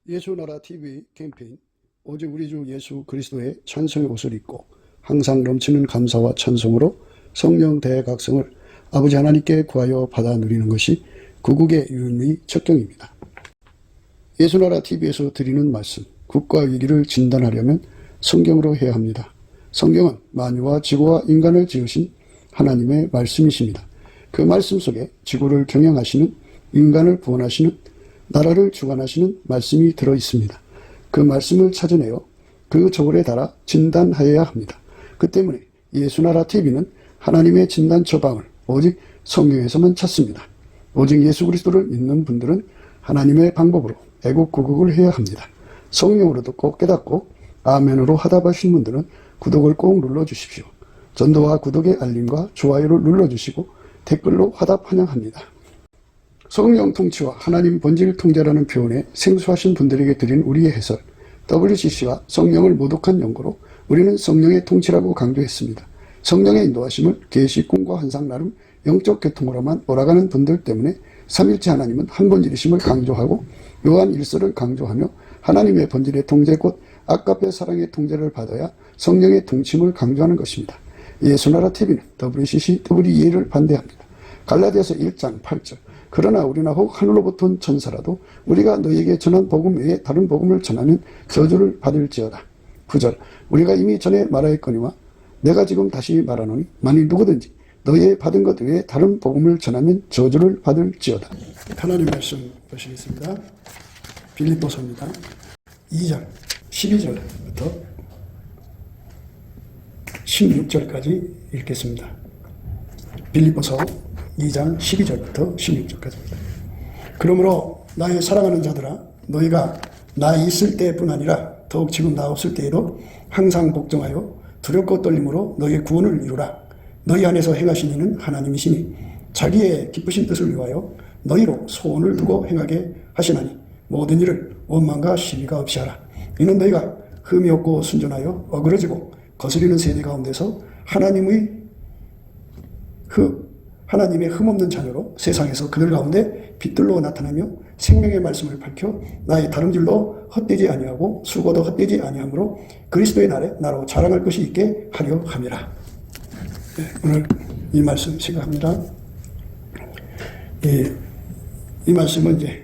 예수나라 TV 캠페인 오직 우리 주 예수 그리스도의 찬송의 옷을 입고 항상 넘치는 감사와 찬송으로 성령 대각성을 아버지 하나님께 구하여 받아 누리는 것이 구국의 유일의 척경입니다. 예수나라 TV에서 드리는 말씀, 국가 위기를 진단하려면 성경으로 해야 합니다. 성경은 만유와 지구와 인간을 지으신 하나님의 말씀이십니다. 그 말씀 속에 지구를 경영하시는, 인간을 구원하시는, 나라를 주관하시는 말씀이 들어있습니다. 그 말씀을 찾아내어 그 저울에 달아 진단하여야 합니다. 그 때문에 예수나라 TV는 하나님의 진단 처방을 오직 성경에서만 찾습니다. 오직 예수 그리스도를 믿는 분들은 하나님의 방법으로 애국구국을 해야 합니다. 성령으로 듣고 깨닫고 아멘으로 화답하신 분들은 구독을 꼭 눌러주십시오. 전도와 구독의 알림과 좋아요를 눌러주시고 댓글로 화답 환영합니다. 성령 통치와 하나님 본질 통제라는 표현에 생소하신 분들에게 드린 우리의 해설, WCC가 성령을 모독한 연고로 우리는 성령의 통치라고 강조했습니다. 성령의 인도하심을 계시, 꿈과 환상 나름 영적 계통으로만 몰아가는 분들 때문에 삼일체 하나님은 한 본질이심을 강조하고 요한 1서를 강조하며 하나님의 본질의 통제 곧 아까페 사랑의 통제를 받아야 성령의 통치임을 강조하는 것입니다. 예수나라 TV는 WCC, WEA를 반대합니다. 갈라디아서 1장 8절 그러나 우리나 혹 하늘로부터 온 천사라도 우리가 너희에게 전한 복음 외에 다른 복음을 전하면 저주를 받을지어다. 9절 우리가 이미 전에 말하였거니와 내가 지금 다시 말하노니 만일 누구든지 너희의 받은 것 외에 다른 복음을 전하면 저주를 받을지어다. 하나님 말씀 보시겠습니다. 빌립보서입니다. 2장 12절부터 16절까지 읽겠습니다. 빌립보서 2장 12절부터 16절까지입니다. 그러므로 나의 사랑하는 자들아, 너희가 나 있을 때뿐 아니라 더욱 지금 나 없을 때에도 항상 복종하여 두렵고 떨림으로 너희의 구원을 이루라. 너희 안에서 행하신 이는 하나님이시니 자기의 기쁘신 뜻을 위하여 너희로 소원을 두고 행하게 하시나니 모든 일을 원망과 시비가 없이 하라. 이는 너희가 흠이 없고 순전하여 어그러지고 거스리는 세대 가운데서 하나님의 흠없는 자녀로 세상에서 그들 가운데 빛들로 나타나며 생명의 말씀을 밝혀 나의 다름질도 헛되지 아니하고 수고도 헛되지 아니하므로 그리스도의 날에 나로 자랑할 것이 있게 하려 함이라. 네, 오늘 이 말씀 생각합니다. 이 말씀은 이제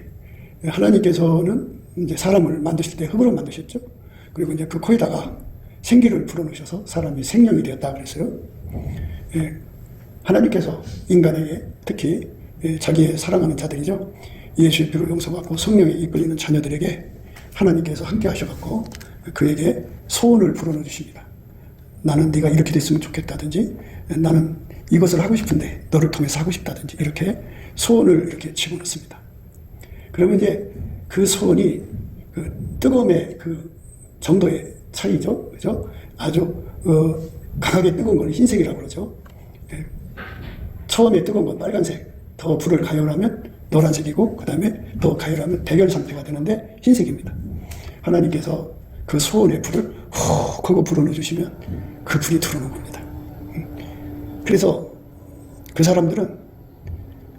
하나님께서는 이제 사람을 만드실 때 흙으로 만드셨죠. 그리고 이제 그 코에다가 생기를 불어넣으셔서 사람이 생명이 되었다 그랬어요. 하나님께서 인간에게 특히 자기의 사랑하는 자들이죠. 예수의 피로 용서받고 성령에 이끌리는 자녀들에게 하나님께서 함께 하셔갖고 그에게 소원을 불어넣어 주십니다. 나는 네가 이렇게 됐으면 좋겠다든지 나는 이것을 하고 싶은데 너를 통해서 하고 싶다든지 이렇게 소원을 이렇게 집어넣습니다. 그러면 이제 그 소원이 그 뜨거움의 그 정도의 차이죠. 그죠? 아주 강하게 뜨거운 건 흰색이라고 그러죠. 처음에 뜨거운 건 빨간색, 더 불을 가열하면 노란색이고 그 다음에 더 가열하면 백열 상태가 되는데 흰색입니다. 하나님께서 그 소원의 불을 훅 하고 불어넣어 주시면 그 불이 들어오는 겁니다. 그래서 그 사람들은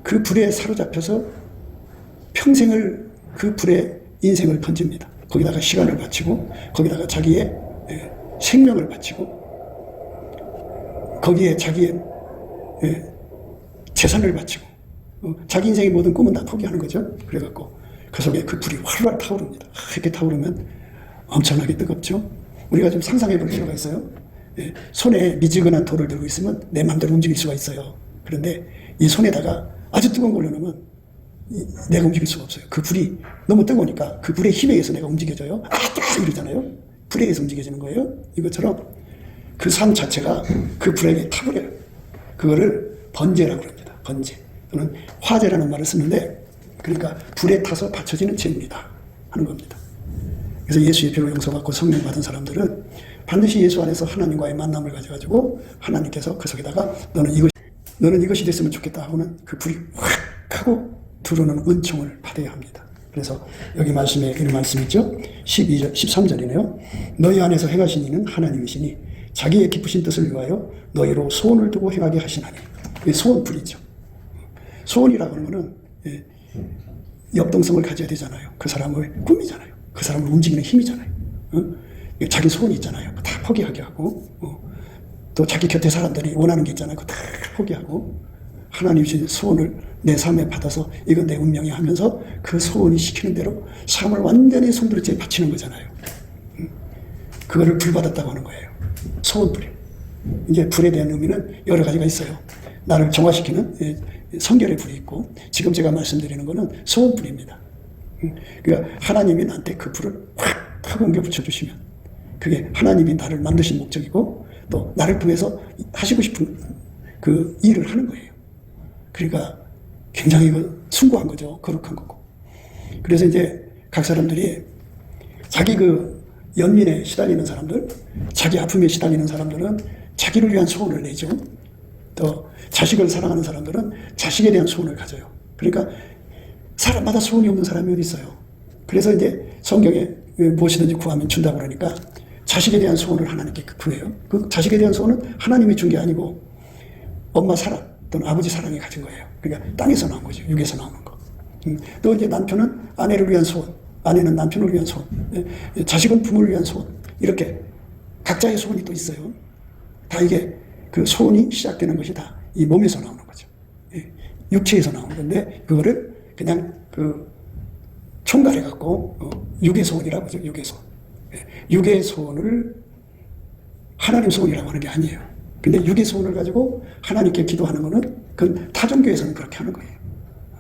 그 불에 사로잡혀서 평생을 그 불에 인생을 던집니다. 거기다가 시간을 바치고 거기다가 자기의 생명을 바치고 거기에 자기의 재산을 바치고 자기 인생의 모든 꿈은 다 포기하는 거죠. 그래갖고 그 속에 그 불이 활활 타오릅니다. 이렇게 타오르면 엄청나게 뜨겁죠. 우리가 좀 상상해 볼 필요가 있어요. 손에 미지근한 돌을 들고 있으면 내 마음대로 움직일 수가 있어요. 그런데 이 손에다가 아주 뜨거운 걸 넣으면 내가 움직일 수가 없어요. 그 불이 너무 뜨거우니까 그 불의 힘에 의해서 내가 움직여져요. 이러잖아요. 불에 의해서 움직여지는 거예요. 이것처럼 그 삶 자체가 그 불에게 타버려요. 그거를 번제라고 합니다. 번제 또는 화제라는 말을 쓰는데 그러니까 불에 타서 바쳐지는 제물이다 하는 겁니다. 그래서 예수의 피로 용서받고 성령 받은 사람들은 반드시 예수 안에서 하나님과의 만남을 가져가지고 하나님께서 그 속에다가 너는 이것이 됐으면 좋겠다 하고는 그 불이 확 하고 들어오는 은총을 받아야 합니다. 그래서 여기 말씀에 이런 말씀 있죠. 12절, 13절이네요. 너희 안에서 행하신 이는 하나님이시니 자기의 기쁘신 뜻을 위하여 너희로 소원을 두고 행하게 하시나니. 소원불이죠. 소원이라고 하는 거는 역동성을 가져야 되잖아요. 그 사람의 꿈이잖아요. 그 사람을 움직이는 힘이잖아요. 자기 소원이 있잖아요. 다 포기하게 하고, 또 자기 곁에 사람들이 원하는 게 있잖아요. 그거 다 포기하고, 하나님 주신 소원을 내 삶에 받아서 이건 내 운명이 하면서 그 소원이 시키는 대로 삶을 완전히 손들어째 바치는 거잖아요. 그거를 불 받았다고 하는 거예요. 소원불이. 이제 불에 대한 의미는 여러 가지가 있어요. 나를 정화시키는 성결의 불이 있고, 지금 제가 말씀드리는 거는 소원불입니다. 그러니까 하나님이 나한테 그 불을 확 하고 옮겨 붙여주시면 그게 하나님이 나를 만드신 목적이고, 또 나를 통해서 하시고 싶은 그 일을 하는 거예요. 그러니까 굉장히 숭고한 거죠. 거룩한 거고. 그래서 이제 각 사람들이 자기 그 연민에 시달리는 사람들, 자기 아픔에 시달리는 사람들은 자기를 위한 소원을 내죠. 또 자식을 사랑하는 사람들은 자식에 대한 소원을 가져요. 그러니까 사람마다 소원이 없는 사람이 어디 있어요. 그래서 이제 성경에 무엇이든지 구하면 준다고 그러니까 자식에 대한 소원을 하나님께 구해요. 그 자식에 대한 소원은 하나님이 준 게 아니고 엄마 사랑 또는 아버지 사랑이 가진 거예요. 그러니까 땅에서 나온 거죠. 육에서 나오는 거. 또 이제 남편은 아내를 위한 소원, 아내는 남편을 위한 소원, 자식은 부모를 위한 소원, 이렇게 각자의 소원이 또 있어요. 다 이게 그 소원이 시작되는 것이 다 이 몸에서 나오는 거죠. 육체에서 나오는 건데 그거를 그냥 그 총괄해 갖고 육의 소원이라고 하죠. 육의 소원. 육의 소원을 하나님 소원이라고 하는 게 아니에요. 근데 육의 소원을 가지고 하나님께 기도하는 거는 그건 타 종교에서는 그렇게 하는 거예요.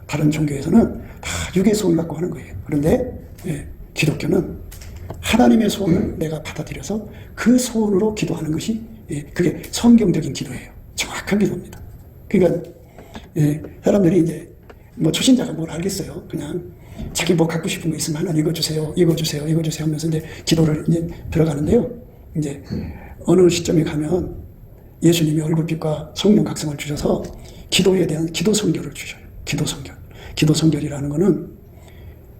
다른 종교에서는 다 육의 소원을 갖고 하는 거예요. 그런데 기독교는 하나님의 소원을 내가 받아들여서 그 소원으로 기도하는 것이 그게 성경적인 기도예요. 정확한 기도입니다. 그러니까 사람들이 이제 뭐 초신자가 뭘 알겠어요. 그냥 자기 뭐 갖고 싶은 거 있으면 하나님 이거 주세요, 이거 주세요, 이거 주세요 하면서 이제 기도를 이제 들어가는데요. 이제 어느 시점에 가면 예수님이 얼굴빛과 성령 각성을 주셔서 기도에 대한 기도 성결을 주셔요. 기도 성결. 기도 성결이라는 거는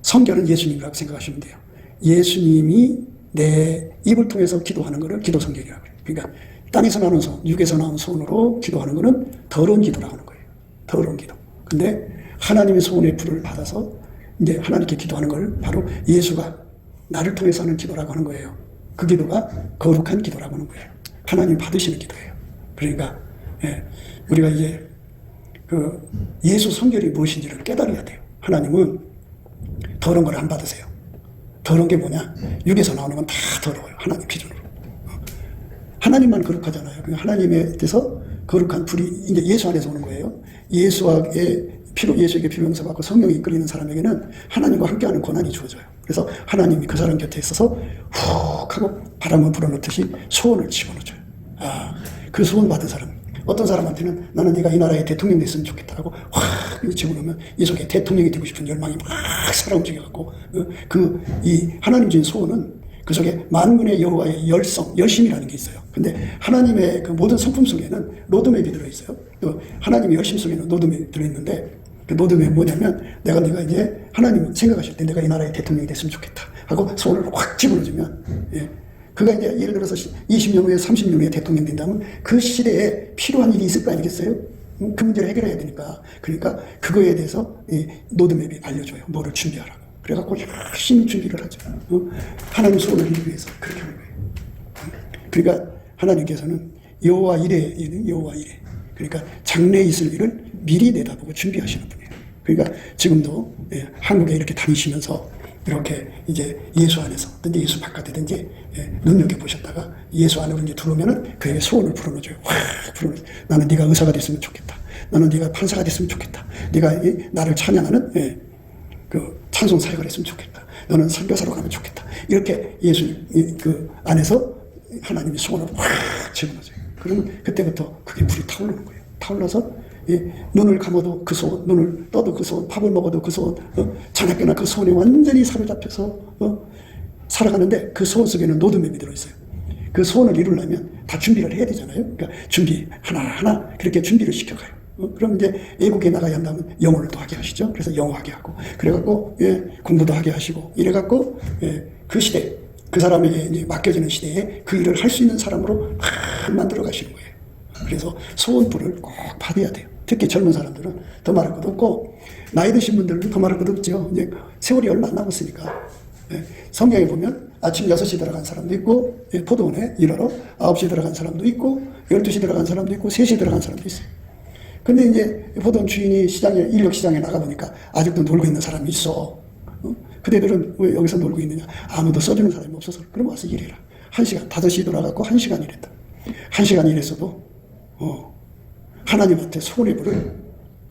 성결은 예수님이라고 생각하시면 돼요. 예수님이 내 입을 통해서 기도하는 거를 기도 성결이라고 해요. 그러니까 땅에서 나오는 소원, 육에서 나온 소원으로 기도하는 거는 더러운 기도라고 하는 거예요. 더러운 기도. 근데 하나님의 소원의 불을 받아서 이제 하나님께 기도하는 걸 바로 예수가 나를 통해서 하는 기도라고 하는 거예요. 그 기도가 거룩한 기도라고 하는 거예요. 하나님 받으시는 기도예요. 그러니까 우리가 이제 그 예수 성결이 무엇인지를 깨달아야 돼요. 하나님은 더러운 걸 안 받으세요. 더러운 게 뭐냐? 육에서 나오는 건 다 더러워요. 하나님 기준으로. 하나님만 거룩하잖아요. 하나님에 대해서 거룩한 불이 이제 예수 안에서 오는 거예요. 예수에게 피로 용서받고 성령이 이끌리는 사람에게는 하나님과 함께하는 권한이 주어져요. 그래서 하나님이 그 사람 곁에 있어서 훅 하고 바람을 불어넣듯이 소원을 집어넣어줘요. 그 소원 받은 사람. 어떤 사람한테는 나는 네가 이 나라의 대통령 됐으면 좋겠다라고 확 집어넣으면 이 속에 대통령이 되고 싶은 열망이 막 살아 움직여갖고 이 하나님 주신 소원은 그 속에 만군의 여호와의 열심이라는 게 있어요. 근데 하나님의 그 모든 성품 속에는 로드맵이 들어있어요. 또 하나님의 열심 속에는 로드맵이 들어있는데 그 로드맵이 뭐냐면 내가 이제 하나님 생각하실 때 내가 이 나라의 대통령이 됐으면 좋겠다 하고 소원을 확 집어넣어주면 그가 이제 예를 들어서 20년 후에 30년 후에 대통령 된다면 그 시대에 필요한 일이 있을 거 아니겠어요? 그 문제를 해결해야 되니까. 그러니까 그거에 대해서 로드맵이 알려줘요. 뭐를 준비하라고. 그래갖고 열심히 준비를 하죠. 하나님 소원을 이루기 위해서 그렇게 하는 거예요. 그러니까 하나님께서는 여호와 이레, 여호와 이레. 그러니까 장래에 있을 일을 미리 내다보고 준비하시는 분이에요. 그러니까 지금도 한국에 이렇게 다니시면서 이렇게 이제 예수 안에서든지 예수 바깥이든지 눈여겨보셨다가 예수 안으로 이제 들어오면은 그에게 소원을 불어넣어줘요. 확 불어넣어요. 나는 네가 의사가 됐으면 좋겠다. 나는 네가 판사가 됐으면 좋겠다. 네가 나를 찬양하는 그 찬송 사역을 했으면 좋겠다. 너는 선교사로 가면 좋겠다. 이렇게 예수 그 안에서 하나님의 소원을 확 집어넣어줘요. 그러면 그때부터 그게 불이 타오르는 거예요. 타올라서 눈을 감아도 그 소원, 눈을 떠도 그 소원, 밥을 먹어도 그 소원, 저녁에나 그 소원에 완전히 사로잡혀서 살아가는데 그 소원 속에는 로드맵이 들어있어요. 그 소원을 이루려면 다 준비를 해야 되잖아요. 그러니까 준비 하나하나 그렇게 준비를 시켜가요. 그럼 이제 외국에 나가야 한다면 영어를 또 하게 하시죠. 그래서 영어 하게 하고 그래갖고 공부도 하게 하시고 이래갖고 그 시대 그 사람에게 이제 맡겨지는 시대에 그 일을 할 수 있는 사람으로 막 만들어 가시는 거예요. 그래서 소원불을 꼭 받아야 돼요. 특히 젊은 사람들은 더 말할 것도 없고 나이 드신 분들은 더 말할 것도 없죠. 이제 세월이 얼마 안 남았으니까 성경에 보면 아침 6시 들어간 사람도 있고, 포도원에 일하러 9시 들어간 사람도 있고, 12시 들어간 사람도 있고, 3시 들어간 사람도 있어요. 근데 이제 포도원 주인이 인력 시장에 나가보니까 아직도 놀고 있는 사람이 있어. 그대들은 왜 여기서 놀고 있느냐? 아무도 써주는 사람이 없어서. 그럼 와서 일해라. 1시간, 5시 돌아가고 1시간 일했다. 1시간 일했어도, 하나님한테 소원의 불을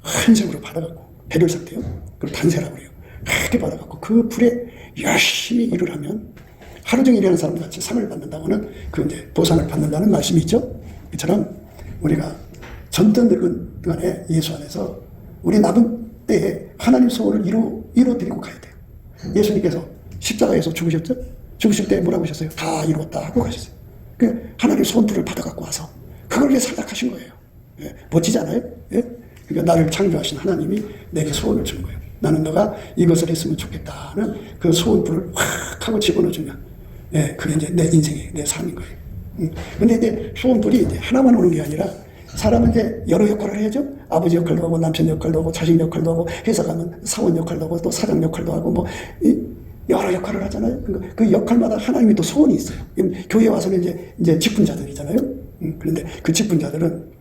한샘으로 받아갖고, 배를 상태요. 그리고 단세라고 그래요. 그렇게 받아갖고 그 불에 열심히 일을 하면 하루 종일 일하는 사람 같이 상을 받는다고는 그 이제 보상을 받는다는 말씀이 있죠. 이처럼 우리가 전던 늙은 동안에 예수 안에서 우리 남은 때에 하나님 소원을 이루어드리고 가야 돼요. 예수님께서 십자가에서 죽으셨죠? 죽으실 때 뭐라고 하셨어요? 다 이루었다 하고 가셨어요. 그 하나님 소원불을 받아갖고 와서 그걸 위해 살락하신 거예요. 멋지지 않아요? 그러니까 나를 창조하신 하나님이 내게 소원을 준 거예요. 나는 너가 이것을 했으면 좋겠다는 그 소원불을 확 하고 집어넣어주면, 그게 이제 내 인생의, 내 삶인 거예요. 근데 이제 소원불이 이제 하나만 오는 게 아니라 사람은 이제 여러 역할을 해야죠. 아버지 역할도 하고, 남편 역할도 하고, 자식 역할도 하고, 회사 가면 사원 역할도 하고, 또 사장 역할도 하고, 여러 역할을 하잖아요. 그 역할마다 하나님이 또 소원이 있어요. 교회 와서는 이제 직분자들이잖아요. 그런데 그 직분자들은,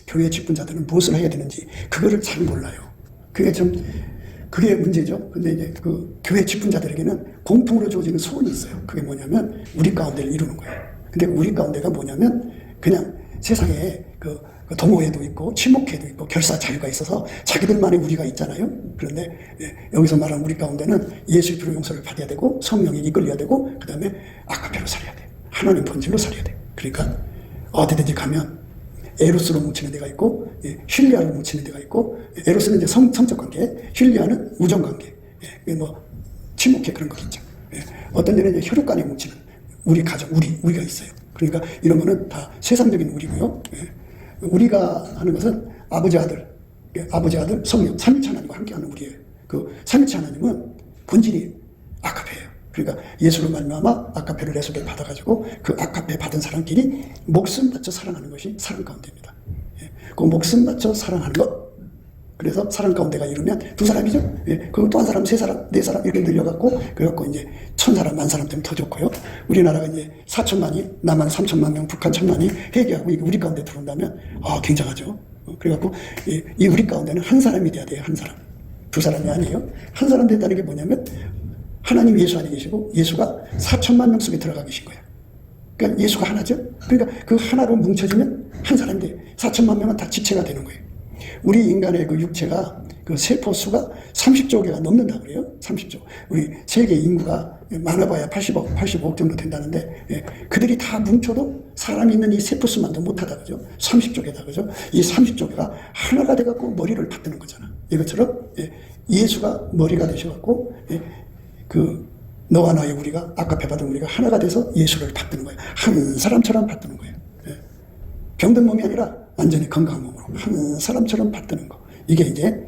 교회 직분자들은 무엇을 해야 되는지, 그거를 잘 몰라요. 그게 문제죠. 근데 이제 그 교회 직분자들에게는 공통으로 주어지는 소원이 있어요. 그게 뭐냐면, 우리 가운데를 이루는 거예요. 근데 우리 가운데가 뭐냐면, 그냥 세상에 그 동호회도 있고 친목회도 있고 결사 자유가 있어서 자기들만의 우리가 있잖아요. 그런데 여기서 말하는 우리 가운데는 예수의 피로 용서를 받아야 되고 성령이 이끌려야 되고 그 다음에 아카페로 살아야 돼요. 하나님 본질로 살아야 돼요. 그러니까 어디든지 가면 에로스로 뭉치는 데가 있고 힐리아로 뭉치는 데가 있고 에로스는 이제 성적 관계, 힐리아는 우정 관계, 뭐 친목회 그런 거 있죠. 어떤 데는 이제 혈육 간에 뭉치는 우리 가족, 우리가 있어요. 그러니까 이런 거는 다 세상적인 우리고요. 우리가 하는 것은 아버지 아들, 성령, 삼위일체 하나님과 함께하는 우리예요. 그 삼위일체 하나님은 본질이 아카페예요. 그러니까 예수로 말미암아 아카페를 내 속에 받아가지고 그 아카페 받은 사람끼리 목숨 바쳐 사랑하는 것이 사랑 가운데입니다. 그 목숨 바쳐 사랑하는 것. 그래서 사랑 가운데가 이루면 두 사람이죠. 그리고 또 한 사람, 세 사람, 네 사람 이렇게 늘려갖고 그래갖고 이제 1000사람, 10,000사람 되면 더 좋고요. 우리나라가 이제 4천만이, 남한 3천만 명, 북한 1,000만이 회개하고 이게 우리 가운데 들어온다면 굉장하죠. 그래갖고 이 우리 가운데는 한 사람이 돼야 돼요. 한 사람. 두 사람이 아니에요. 한 사람 된다는 게 뭐냐면 하나님 예수 안에 계시고 예수가 4천만 명 속에 들어가 계신 거예요. 그러니까 예수가 하나죠. 그러니까 그 하나로 뭉쳐지면 한 사람이 돼요. 4천만 명은 다 지체가 되는 거예요. 우리 인간의 그 육체가 그 세포 수가 30조 개가 넘는다고 그래요. 30조. 우리 세계 인구가 많아봐야 80억, 85억 정도 된다는데 그들이 다 뭉쳐도 사람이 있는 이 세포 수만도 못하다 그죠. 30조 개다 그죠. 이 30조 개가 하나가 돼갖고 머리를 받드는 거잖아. 이것처럼 예수가 머리가 되셔갖고 그 너와 나의 우리가 아카페 받은 우리가 하나가 돼서 예수를 받드는 거예요. 한 사람처럼 받드는 거예요. 병든 몸이 아니라 완전히 건강한 몸으로 한 사람처럼 받드는 거. 이게 이제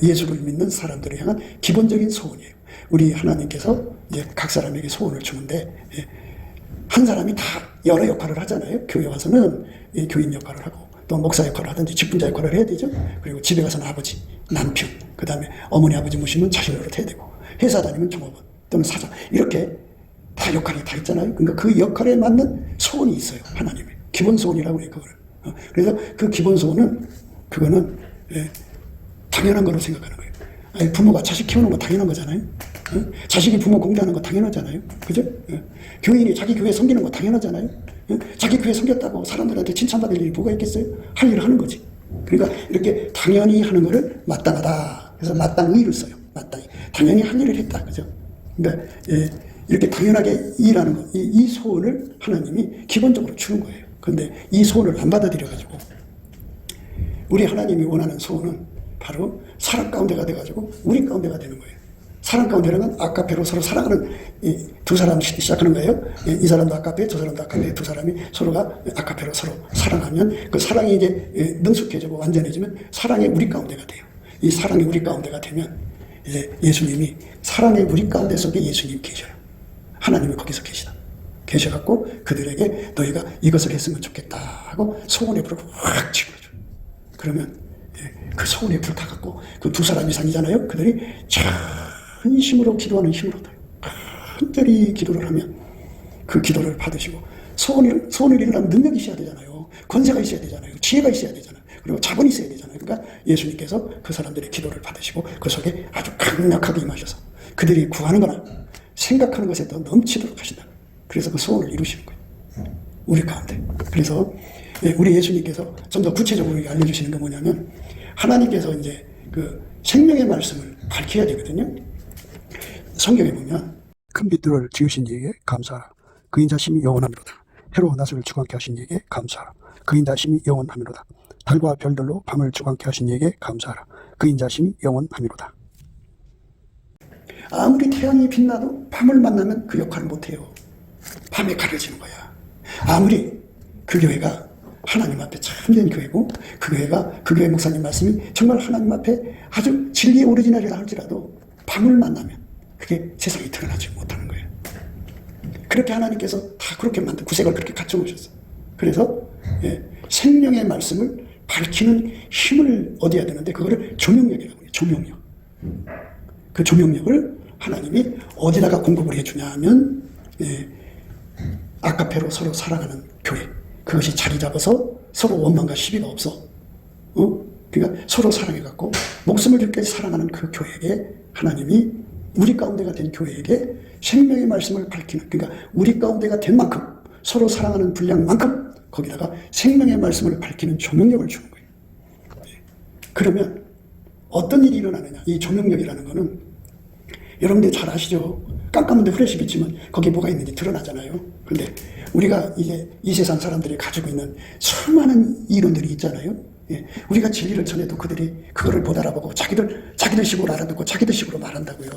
예수를 믿는 사람들을 향한 기본적인 소원이에요. 우리 하나님께서 이제 각 사람에게 소원을 주는데 한 사람이 다 여러 역할을 하잖아요. 교회 와서는 교인 역할을 하고 또 목사 역할을 하든지 직분자 역할을 해야 되죠. 그리고 집에 가서는 아버지, 남편, 그 다음에 어머니 아버지 모시면 자식 노릇 해야 되고 회사 다니면 종업원 또는 사장 이렇게 다 역할이 다 있잖아요. 그러니까 그 역할에 맞는 소원이 있어요. 하나님의 기본 소원이라고 해요. 그거를. 그래서 그 기본 소원은 그거는 당연한 거로 생각하는 거예요. 아니, 부모가 자식 키우는 거 당연한 거잖아요. 자식이 부모 공부하는 거 당연하잖아요. 그죠? 교인이 자기 교회 섬기는 거 당연하잖아요. 자기 교회 섬겼다고 사람들한테 칭찬받을 일이 뭐가 있겠어요? 할 일을 하는 거지. 그러니까 이렇게 당연히 하는 거를 마땅하다. 그래서 마땅히를 써요. 마땅히. 당연히 할 일을 했다. 그죠? 그러니까 이렇게 당연하게 일하는 거, 이 소원을 하나님이 기본적으로 주는 거예요. 그런데 이 소원을 안 받아들여가지고 우리 하나님이 원하는 소원은 바로 사랑 가운데가 돼가지고 우리 가운데가 되는 거예요. 사랑 가운데는 아카페로 서로 사랑하는 두 사람 시작하는 거예요. 이 사람도 아카페, 저 사람도 아카페, 두 사람이 서로가 아카페로 서로 사랑하면 그 사랑이 이제 능숙해지고 완전해지면 사랑의 우리 가운데가 돼요. 이 사랑의 우리 가운데가 되면 이제 예수님이 사랑의 우리 가운데 속에 예수님 계셔요. 하나님이 거기서 계셔갖고 그들에게 너희가 이것을 했으면 좋겠다 하고 소원의 불을 확 지워줘. 그러면 그 소원의 불을 다 갖고 그 두 사람 이상이잖아요. 그들이 전심으로 기도하는 힘으로 간절히 기도를 하면 그 기도를 받으시고 소원을 이루려면 능력이 있어야 되잖아요. 권세가 있어야 되잖아요. 지혜가 있어야 되잖아요. 그리고 자본이 있어야 되잖아요. 그러니까 예수님께서 그 사람들의 기도를 받으시고 그 속에 아주 강력하게 임하셔서 그들이 구하는 거나 생각하는 것에 더 넘치도록 하신다. 그래서 그 소원을 이루시는 거예요. 우리 가운데. 그래서 우리 예수님께서 좀 더 구체적으로 알려주시는 게 뭐냐면 하나님께서 이제 그 생명의 말씀을 밝혀야 되거든요. 성경에 보면 큰 빛들을 지으신 이에게 감사하라. 그 인자심이 영원하미로다. 해로 낮을 주관케 하신 이에게 감사하라. 그 인자심이 영원하미로다. 달과 별들로 밤을 주관케 하신 이에게 감사하라. 그 인자심이 영원하미로다. 아무리 태양이 빛나도 밤을 만나면 그 역할을 못해요. 밤에 가려지는 거야. 아무리 그 교회가 하나님 앞에 참된 교회고 그 교회 목사님 말씀이 정말 하나님 앞에 아주 진리의 오리지널이라 할지라도 밤을 만나면 그게 세상에 드러나지 못하는 거예요. 그렇게 하나님께서 다 그렇게 만든 구색을 그렇게 갖춰 놓으셨어요. 그래서 생명의 말씀을 밝히는 힘을 얻어야 되는데 그거를 조명력이라고 해요. 조명력. 그 조명력을 하나님이 어디다가 공급을 해주냐 하면 아카페로 서로 살아가는 교회. 그것이 자리 잡아서 서로 원망과 시비가 없어. 그러니까 서로 사랑해갖고 목숨을 줄까지 사랑하는 그 교회에게 하나님이 우리 가운데가 된 교회에게 생명의 말씀을 밝히는, 그러니까 우리 가운데가 된 만큼 서로 사랑하는 분량만큼 거기다가 생명의 말씀을 밝히는 조명력을 주는 거예요. 그러면 어떤 일이 일어나느냐. 이 조명력이라는 거는 여러분들 잘 아시죠? 깜깜한데 후레쉬 비치면 거기에 뭐가 있는지 드러나잖아요. 근데 우리가 이제 이 세상 사람들이 가지고 있는 수많은 이론들이 있잖아요. 우리가 진리를 전해도 그들이 그거를 못 알아보고 자기들 식으로 알아듣고 자기들 식으로 말한다고요.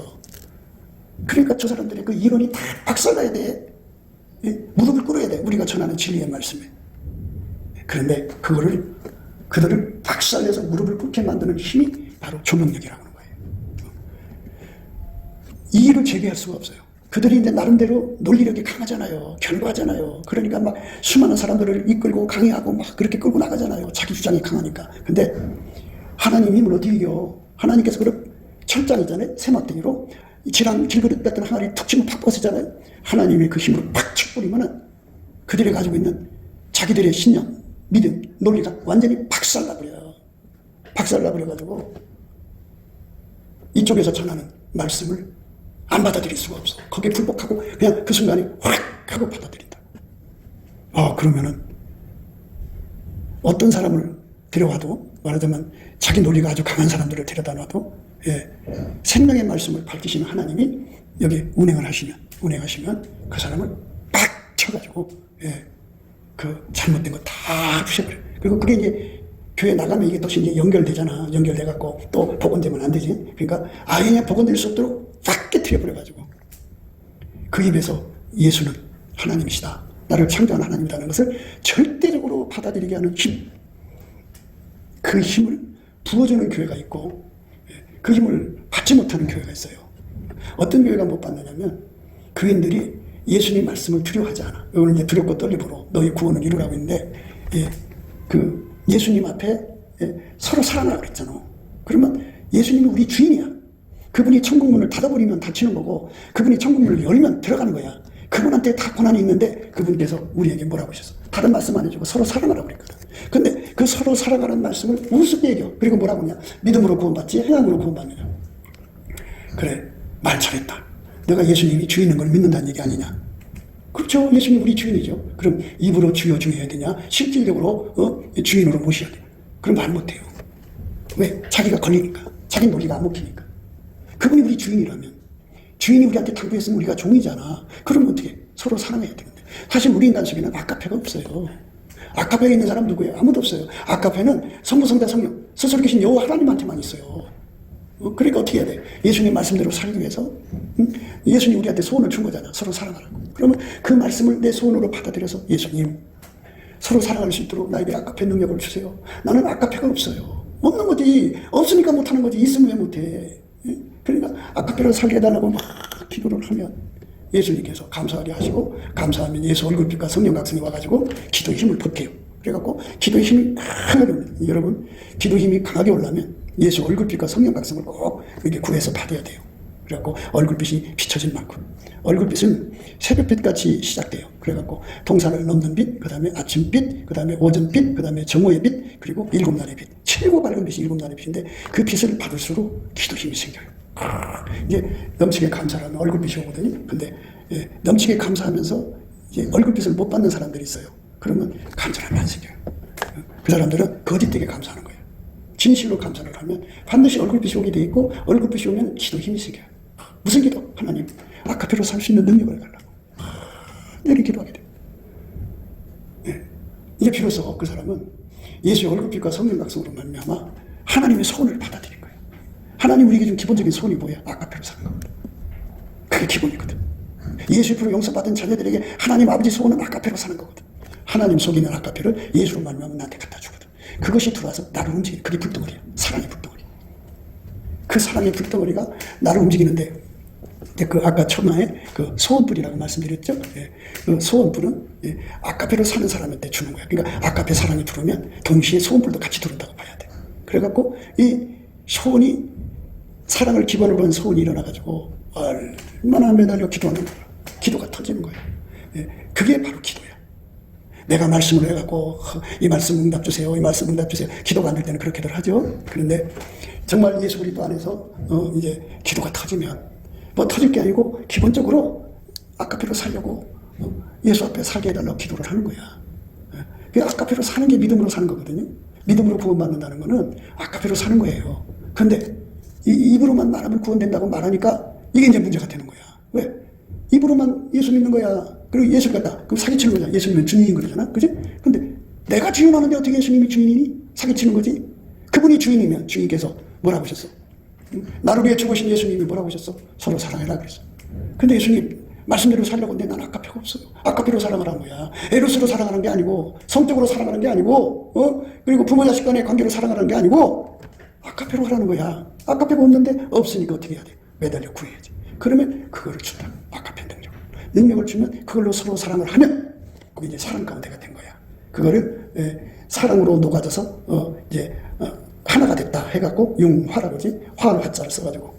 그러니까 저 사람들이 그 이론이 다 박살나야 돼. 무릎을 꿇어야 돼. 우리가 전하는 진리의 말씀에. 그런데 그들을 박살내서 무릎을 꿇게 만드는 힘이 바로 조명력이라고 하는 거예요. 이 일을 제기할 수가 없어요. 그들이 이제 나름대로 논리력이 강하잖아요. 결과하잖아요. 그러니까 막 수많은 사람들을 이끌고 강의하고 막 그렇게 끌고 나가잖아요. 자기 주장이 강하니까. 근데 하나님 힘을 어떻게 이겨? 하나님께서 그런 철장이잖아요. 세막대기로 지난 길그릇 같은 항아리 툭 치면 팍 벗어잖아요. 하나님의 그 힘으로 팍 쳐버리면은 그들이 가지고 있는 자기들의 신념, 믿음, 논리가 완전히 박살나버려요. 박살나버려가지고 이쪽에서 전하는 말씀을 안 받아들일 수가 없어. 거기에 불복하고 그냥 그 순간에 확 하고 받아들인다. 그러면은 어떤 사람을 데려와도, 말하자면 자기 논리가 아주 강한 사람들을 데려다 놔도 생명의 말씀을 밝히시는 하나님이 여기 운행하시면 그 사람을 빡 쳐가지고 그 잘못된 거 다 부셔버려요. 그리고 그게 이제 교회 나가면 이게 또 이제 연결되잖아. 연결돼갖고 또 복원되면 안 되지. 그러니까 아예 그냥 복원될 수 없도록 딱 깨트려버려가지고 그 입에서 예수는 하나님이시다. 나를 창조한 하나님이라는 것을 절대적으로 받아들이게 하는 힘. 그 힘을 부어주는 교회가 있고 그 힘을 받지 못하는 교회가 있어요. 어떤 교회가 못 받느냐면 교인들이 예수님 말씀을 두려워하지 않아. 이거는 이제 두렵고 떨림으로 너희 구원을 이루라고 있는데 그 예수님 앞에 서로 사랑하라고 그랬잖아. 그러면 예수님이 우리 주인이야. 그분이 천국문을 닫아버리면 닫히는 거고 그분이 천국문을 열면 들어가는 거야. 그분한테 다 권한이 있는데 그분께서 우리에게 뭐라고 하셨어? 다른 말씀 안 해주고 서로 사랑하라고 그랬거든. 근데 그 서로 사랑하는 말씀을 우습게 얘기해. 그리고 뭐라고 하냐? 믿음으로 구원받지 행함으로 구원받느냐. 그래, 말 잘했다. 내가 예수님이 주인인 걸 믿는다는 얘기 아니냐. 그렇죠. 예수님 우리 주인이죠. 그럼 입으로 주여 해야 되냐? 실질적으로 주인으로 모셔야 돼. 그럼 말 못해요. 왜? 자기가 걸리니까. 자기 논리가 안 먹히니까. 그분이 우리 주인이라면 주인이 우리한테 당부했으면 우리가 종이잖아. 그러면 어떻게? 서로 사랑해야 되는데. 사실 우리 인간 속에는 아카페가 없어요. 아카페에 있는 사람 누구예요? 아무도 없어요. 아카페는 성부, 성자, 성령 스스로 계신 여호와 하나님한테만 있어요. 그러니까 어떻게 해야 돼? 예수님 말씀대로 살기 위해서 예수님 우리한테 소원을 준 거잖아. 서로 사랑하라고. 그러면 그 말씀을 내 소원으로 받아들여서 예수님 서로 사랑할 수 있도록 나에게 아카페 능력을 주세요. 나는 아카페가 없어요. 없는 거지. 없으니까 못하는 거지. 있으면 왜 못해. 그러니까 아카페를 살게 해달라고 막 기도를 하면 예수님께서 감사하게 하시고 감사하면 예수 얼굴빛과 성령 각성이 와가지고 기도의 힘을 벗겨요. 그래갖고 기도의 힘이 강하게 올라요. 여러분 기도 힘이 강하게 올라면 예수 얼굴빛과 성령 각성을 꼭 이렇게 구해서 받아야 돼요. 그래갖고 얼굴빛이 비춰진 만큼. 얼굴빛은 새벽빛같이 시작돼요. 그래갖고 동산을 넘는 빛, 그 다음에 아침빛, 그 다음에 오전빛, 그 다음에 정오의 빛, 그리고 일곱 날의 빛. 최고 밝은 빛이 일곱 날의 빛인데 그 빛을 받을수록 기도 힘이 생겨요. 이제 넘치게 감사하면 얼굴빛이 오거든요. 근데 넘치게 감사하면서 이제 얼굴빛을 못 받는 사람들이 있어요. 그러면 감사함이 안 생겨요. 그 사람들은 거짓되게 감사하는 거예요. 진실로 감사를 하면 반드시 얼굴빛이 오게 돼 있고, 얼굴빛이 오면 기도 힘이 생겨요. 무슨 기도? 하나님, 아카페로 살 수 있는 능력을 달라고. 이렇게 기도하게 돼요. 이제 비로소 그 사람은 예수의 얼굴빛과 성령 각성으로 말미암아 하나님의 소원을 받아들인 거예요. 하나님 우리에게 준 기본적인 소원이 뭐야? 아카페로 사는 겁니다. 그게 기본이거든. 예수의 피로 용서받은 자녀들에게 하나님 아버지 소원은 아카페로 사는 거거든. 하나님 속에 있는 아카페를 예수로 말미암아 나한테 갖다 주거든. 그것이 들어와서 나를 움직이는, 그게 불덩어리야. 사랑의 불덩어리. 그 사랑의 불덩어리가 나를 움직이는데, 그 아까 처음에 그 소원불이라고 말씀드렸죠. 그 소원불은 아카페로 사는 사람한테 주는 거야. 그러니까 아카페 사랑이 들어오면 동시에 소원불도 같이 들어온다고 봐야 돼. 그래갖고 이 소원이, 사랑을 기반으로 한 소원이 일어나가지고 얼마나 매달려 기도하는 거야. 기도가 터지는 거야. 그게 바로 기도야. 내가 말씀을 해갖고 이 말씀 응답 주세요, 이 말씀 응답 주세요. 기도가 안 될 때는 그렇게들 하죠. 그런데 정말 예수 그리스도 안에서 이제 기도가 터지면, 뭐 터질 게 아니고 기본적으로 아카페로 살려고 예수 앞에 살게 해달라고 기도를 하는 거야. 그 아카페로 사는 게 믿음으로 사는 거거든요. 믿음으로 구원받는다는 거는 아카페로 사는 거예요. 그런데 입으로만 말하면 구원된다고 말하니까 이게 이제 문제가 되는 거야. 왜? 입으로만 예수 믿는 거야. 그리고 예수를 갖다 그럼 사기치는 거잖아. 예수님은 주인인 거잖아. 그지? 근데 내가 주인하는데 어떻게 예수님이 주인이니? 사기치는 거지. 그분이 주인이면 주인께서 뭐라고 하셨어? 나를 위해 죽으신 예수님이 뭐라고 하셨어? 서로 사랑해라 그랬어. 근데 예수님 말씀대로 살려고 했는데 난 아카페가 없어요. 아카페로 사랑을 한 거야. 에로스로 사랑하는 게 아니고, 성적으로 사랑하는 게 아니고, 그리고 부모 자식 간의 관계로 사랑하는 게 아니고 아카페로 하라는 거야. 아카페가 없는데 없으니까 어떻게 해야 돼? 매달려 구해야지. 그러면 그거를 준다. 아카페 능력을 주면 그걸로 서로 사랑을 하면 그게 이제 사랑 가운데가 된 거야. 그거를 사랑으로 녹아져서 이제 하나가 됐다 해갖고 융화라고 하지. 화를 화자를 써가지고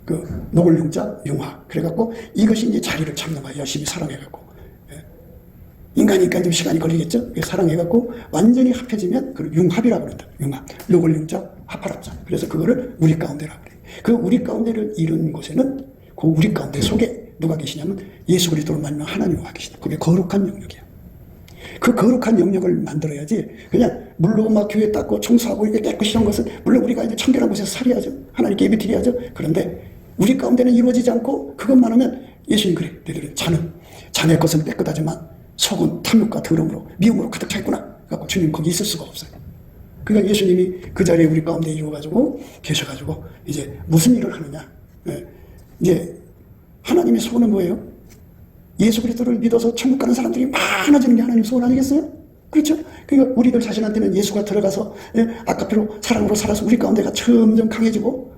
그 녹을 융자 융화. 그래갖고 이것이 이제 자리를 잡는 거야. 열심히 사랑해갖고 인간이니까 좀 시간이 걸리겠죠. 사랑해갖고 완전히 합해지면 그걸 융합이라고 그런다. 융합. 녹을 융자 합하랍자. 그래서 그거를 우리 가운데라고 그래. 그 우리 가운데를 이룬 곳에는 그 우리 가운데 속에 누가 계시냐면 예수 그리스도로 말미암아 하나님이 와 계시다. 그게 거룩한 영역이야. 그 거룩한 영역을 만들어야지 그냥 물로 막 교회 닦고 청소하고 이렇게 깨끗이 한 것은 물론 우리가 이제 청결한 곳에서 살아야죠. 하나님께 예배 드려야죠. 그런데 우리 가운데는 이루어지지 않고 그것만 하면 예수님 그래. 너희들은 자네 것은 깨끗하지만 속은 탐욕과 더러움으로 미움으로 가득 차 있구나. 그래갖고 주님 거기 있을 수가 없어요. 그러니까 예수님이 그 자리에 우리 가운데 이루어가지고 계셔가지고 이제 무슨 일을 하느냐. 이제 하나님의 소원은 뭐예요? 예수 그리스도를 믿어서 천국 가는 사람들이 많아지는 게 하나님의 소원 아니겠어요? 그렇죠? 그러니까 우리들 자신한테는 예수가 들어가서 아카페로 사랑으로 살아서 우리 가운데가 점점 강해지고,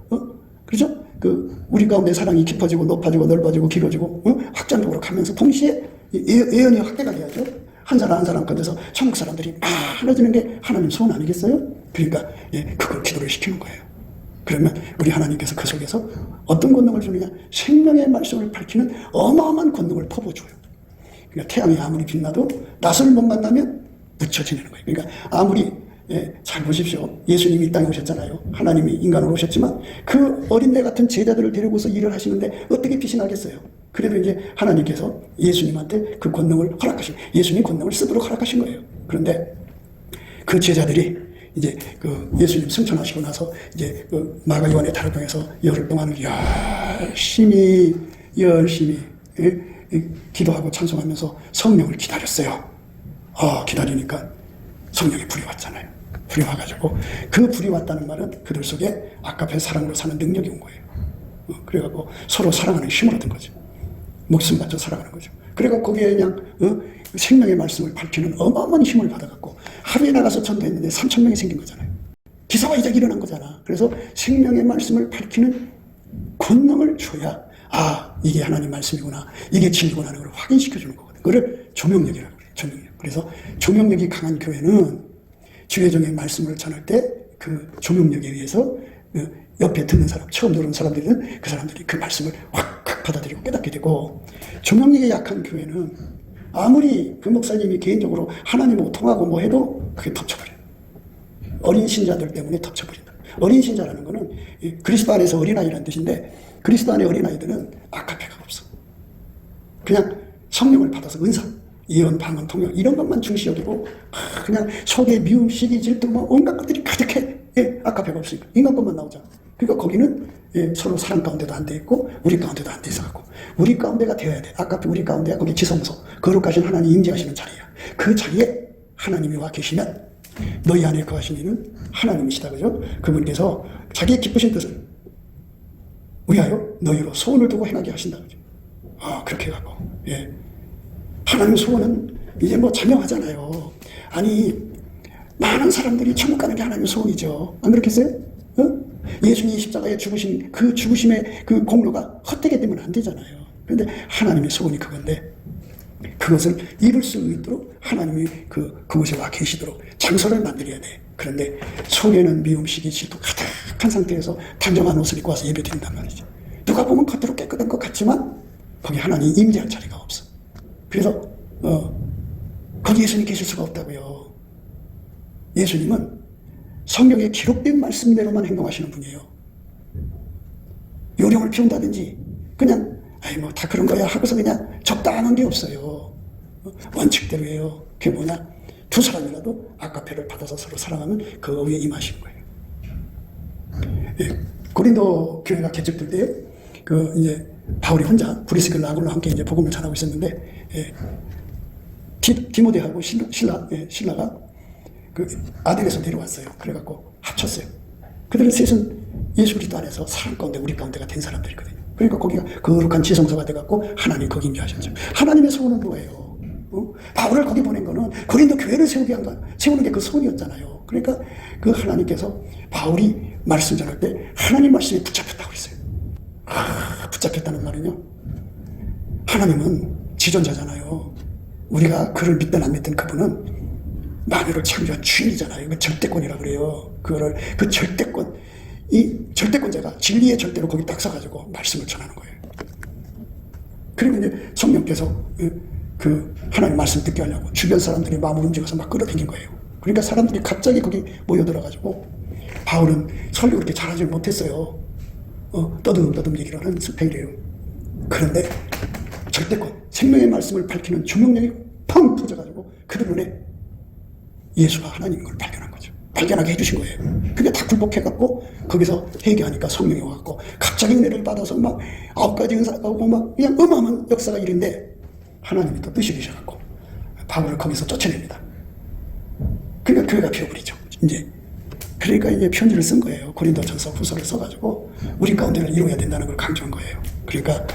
그렇죠? 그 우리 가운데 사랑이 깊어지고 높아지고 넓어지고 길어지고 확장적으로 가면서 동시에 예언이 확대가 돼야죠. 한 사람 한 사람 건져서 천국 사람들이 많아지는 게 하나님 소원 아니겠어요? 그러니까 그걸 기도를 시키는 거예요. 그러면 우리 하나님께서 그 속에서 어떤 권능을 주느냐? 생명의 말씀을 밝히는 어마어마한 권능을 퍼부어줘요. 그러니까 태양이 아무리 빛나도 낯을 못 만나면 묻혀 지내는 거예요. 그러니까 아무리 잘 보십시오. 예수님이 이 땅에 오셨잖아요. 하나님이 인간으로 오셨지만 그 어린애 같은 제자들을 데리고서 일을 하시는데 어떻게 빛이 나겠어요? 그래도 이제 하나님께서 예수님한테 그 권능을 허락하신, 예수님 권능을 쓰도록 허락하신 거예요. 그런데 그 제자들이 이제 그 예수님 승천하시고 나서 이제 그 마가 요한의 달을 통해서 열흘 동안 열심히 기도하고 찬송하면서 성령을 기다렸어요. 기다리니까 성령의 불이 왔잖아요. 불이 와가지고 그 불이 왔다는 말은 그들 속에 아카페 사랑으로 사는 능력이 온 거예요. 그래갖고 서로 사랑하는 힘을 얻은 거죠. 목숨 바쳐 살아가는 거죠. 그래갖고 거기에 그냥 생명의 말씀을 밝히는 어마어마한 힘을 받아갖고 하루에 나가서 전도했는데 3,000명이 생긴 거잖아요. 기사와 이적이 일어난 거잖아. 그래서 생명의 말씀을 밝히는 권능을 줘야 이게 하나님 말씀이구나, 이게 진리구나 하는 걸 확인시켜주는 거거든요. 그걸 조명력이라고 그래요. 조명력. 그래서 조명력이 강한 교회는 주의 종의 말씀을 전할 때 그 조명력에 의해서 옆에 듣는 사람, 처음 들은 사람들은 그 사람들이 그 말씀을 확 받아들이고 깨닫게 되고, 조명력이 약한 교회는 아무리 그 목사님이 개인적으로 하나님하고 통하고 뭐 해도 그게 덮쳐버려요. 어린 신자들 때문에 덮쳐버린다. 어린 신자라는 거는 그리스도 안에서 어린아이라는 뜻인데, 그리스도 안의 어린아이들은 아카페가 없어. 그냥 성령을 받아서 은사, 예언, 방언, 통역 이런 것만 중시 여기고 그냥 속에 미움, 시기, 질투 뭐 온갖 것들이 가득해. 아카페가 없으니까 인간 것만 나오잖아. 그러니까 거기는 서로 사람 가운데도 안 돼 있고 우리 가운데도 안 돼 있어갖고, 우리 가운데가 되어야 돼. 아카페 우리 가운데가 거기 지성소, 거룩하신 하나님 임재하시는 자리야. 그 자리에 하나님이 와 계시면 너희 안에 거하신 이는 하나님이시다. 그죠? 그분께서 자기의 기쁘신 뜻을 위하여 너희로 소원을 두고 행하게 하신다. 그죠? 그렇게 가고, 하나님 소원은 이제 뭐 자명하잖아요. 아니, 많은 사람들이 천국 가는 게 하나님의 소원이죠. 안 그렇겠어요? 예수님이 십자가에 죽으신 그 죽으심의 그 공로가 헛되게 되면 안 되잖아요. 그런데 하나님의 소원이 그건데, 그것을 이룰 수 있도록 하나님이 그곳에 와 계시도록 장소를 만들어야 돼. 그런데 속에는 미움, 시기, 질투 가득한 상태에서 단정한 옷을 입고 와서 예배드린단 말이죠. 누가 보면 겉으로 깨끗한 것 같지만 거기 하나님 임재할 자리가 없어. 그래서 거기 예수님 계실 수가 없다고요. 예수님은 성경에 기록된 말씀대로만 행동하시는 분이에요. 요령을 피운다든지 그냥 뭐 다 그런 거야 하고서 그냥 적당한 게 없어요. 원칙대로 해요. 그게 뭐냐? 두 사람이라도 아카페를 받아서 서로 사랑하면 그 위에 임하시는 거예요. 고린도 교회가 개척될 때 이제 바울이 혼자 브리스길라 아굴로 함께 이제 복음을 전하고 있었는데, 디모데하고 신라가 그 아들에서 내려왔어요. 그래갖고 합쳤어요. 그들은 셋은 예수 그리스도 안에서 사람 가운데 우리 가운데가 된 사람들이거든요. 그러니까 거기가 거룩한 지성소가 돼갖고 하나님 거기 임재하셨죠. 하나님의 소원은 뭐예요? 바울을 거기 보낸 거는 고린도 교회를 세우는 게 그 소원이었잖아요. 그러니까 그 하나님께서 바울이 말씀 전할 때 하나님 말씀에 붙잡혔다고 했어요. 붙잡혔다는 말은요, 하나님은 지존자잖아요. 우리가 그를 믿든 안 믿든 그분은 만유를 창조한 주인이잖아요. 그 절대권이라고 그래요. 그 절대권, 이 절대권자가 진리의 절대로 거기 딱 서가지고 말씀을 전하는 거예요. 그리고 이제 성령께서 그 하나님 말씀 듣게 하려고 주변 사람들이 마음을 움직여서 막 끌어당긴 거예요. 그러니까 사람들이 갑자기 거기 모여들어가지고, 바울은 설교 그렇게 잘하지 못했어요. 떠듬떠듬 얘기를 하는 스타일이에요. 그런데 절대권, 생명의 말씀을 밝히는 조명력이 펑 터져가지고 그들 눈에 예수가 하나님인 걸 발견한 거죠. 발견하게 해주신 거예요. 그게 다 굴복해갖고 거기서 회개하니까 성령이 와갖고 갑자기 은혜를 받아서 막 9가지 은사가 오고 막 그냥 어마어마한 역사가 일인데, 하나님이 또 뜻이 되셔갖고 바울을 거기서 쫓아냅니다. 그러니까 교회가 비어버리죠. 그러니까 이제 편지를 쓴 거예요. 고린도전서 후서를 써가지고 우리 가운데를 이루어야 된다는 걸 강조한 거예요. 그러니까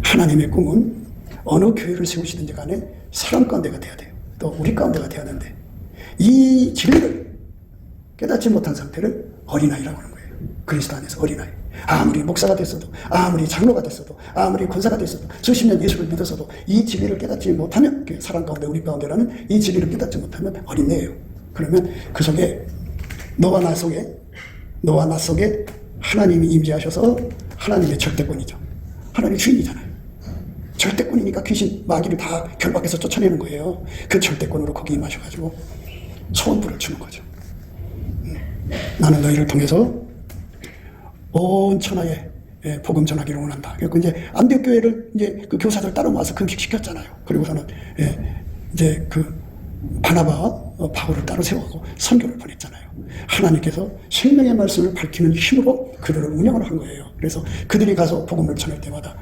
하나님의 꿈은 어느 교회를 세우시든지 간에 사람 가운데가 돼야 돼요. 또 우리 가운데가 돼야 하는데, 이 진리를 깨닫지 못한 상태를 어린아이라고 하는 거예요. 그리스도 안에서 어린아이. 아무리 목사가 됐어도, 아무리 장로가 됐어도, 아무리 권사가 됐어도, 수십 년 예수를 믿어서도 이 진리를 깨닫지 못하면, 사람 가운데 우리 가운데라는 이 진리를 깨닫지 못하면 어린애예요. 그러면 그 속에 너와 나 속에 하나님이 임재하셔서 하나님의 절대권이죠. 하나님의 주인이잖아요. 절대권이니까 귀신, 마귀를 다 결박해서 쫓아내는 거예요. 그 절대권으로 거기 임하셔가지고 소원불을 주는 거죠. 나는 너희를 통해서 온 천하에 복음 전하기를 원한다. 그래서 이제 안디옥 교회를 이제 그 교사들 따로 모아서 금식시켰잖아요. 그리고서는 이제 그 바나바와 바울을 따로 세우고 선교를 보냈잖아요. 하나님께서 생명의 말씀을 밝히는 힘으로 그들을 운영을 한 거예요. 그래서 그들이 가서 복음을 전할 때마다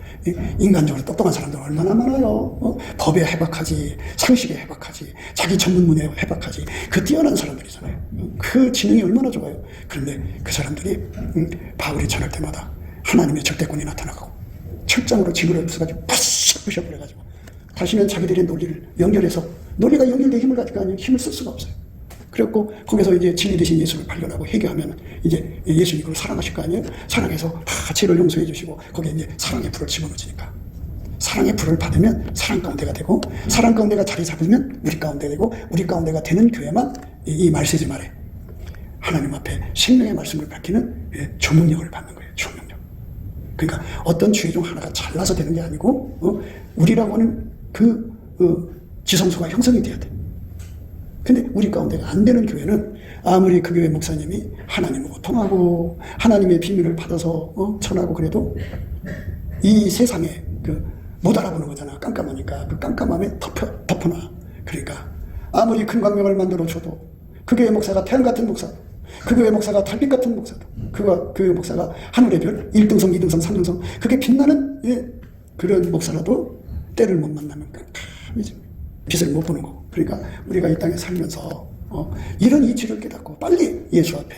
인간적으로 똑똑한 사람들 얼마나 많아요. 법에 해박하지, 상식에 해박하지, 자기 전문문에 해박하지, 그 뛰어난 사람들이잖아요. 그 지능이 얼마나 좋아요. 그런데 그 사람들이 바울이 전할 때마다 하나님의 절대권이 나타나고 철장으로 지구를 부숴가지고 푸샥 부셔버려가지고 다시는 자기들의 논리를 연결해서, 논리가 연결된 힘을 가지고 아니면 힘을 쓸 수가 없어요. 그래갖고 거기서 이제 진리 되신 예수를 발견하고 회개하면 이제 예수님이 그걸 사랑하실 거 아니에요? 사랑해서 다 죄를 용서해 주시고 거기에 이제 사랑의 불을 집어넣으니까, 사랑의 불을 받으면 사랑 가운데가 되고, 사랑 가운데가 자리 잡으면 우리 가운데 되고, 우리 가운데가 되는 교회만 이 말세지 말에 하나님 앞에 생명의 말씀을 밝히는 조명력을 받는 거예요. 조명력. 그러니까 어떤 주의 중 하나가 잘나서 되는 게 아니고 우리라고 하는 그 지성소가 형성이 돼야 돼. 근데 우리 가운데가 안 되는 교회는 아무리 그 교회 목사님이 하나님하고 통하고 하나님의 비밀을 받아서 전하고 그래도 이 세상에 못 알아보는 거잖아. 깜깜하니까. 그 깜깜함에 덮어놔. 그러니까 아무리 큰 광명을 만들어 줘도 그 교회 목사가 태양 같은 목사도, 그 교회 목사가 달빛 같은 목사도, 그 교회 목사가 하늘의 별 1등성, 2등성, 3등성 그게 빛나는 그런 목사라도 때를 못 만나면 깜깜해집니다. 빛을 못 보는 거고. 그러니까 우리가 이 땅에 살면서 이런 이치를 깨닫고 빨리 예수 앞에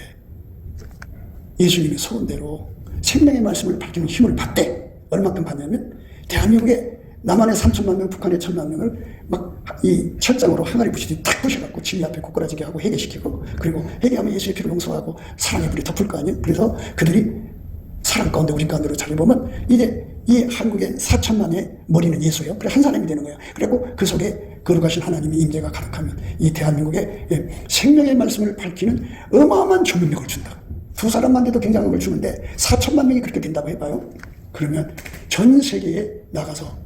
예수님의 소원대로 생명의 말씀을 밝히는 힘을 받대. 얼마큼 받냐면 대한민국에 남한의 3천만 명, 북한의 1,000만 명을 막 이 철장으로 항아리 부시듯이 탁 부셔갖고 진리 앞에 고꾸라지게 하고 회개시키고, 그리고 회개하면 예수의 피를 용서하고 사랑의 불이 덮을 거 아니에요. 그래서 그들이 사랑 가운데 우리 가운데로 자리 보면 이제 이 한국의 4천만의 머리는 예수예요. 그래 한 사람이 되는 거예요. 그리고 그 속에 거룩하신 하나님의 임재가 가득하면 이 대한민국에 생명의 말씀을 밝히는 어마어마한 조명력을 준다. 두 사람만 돼도 굉장한 걸 주는데 4천만 명이 그렇게 된다고 해봐요. 그러면 전 세계에 나가서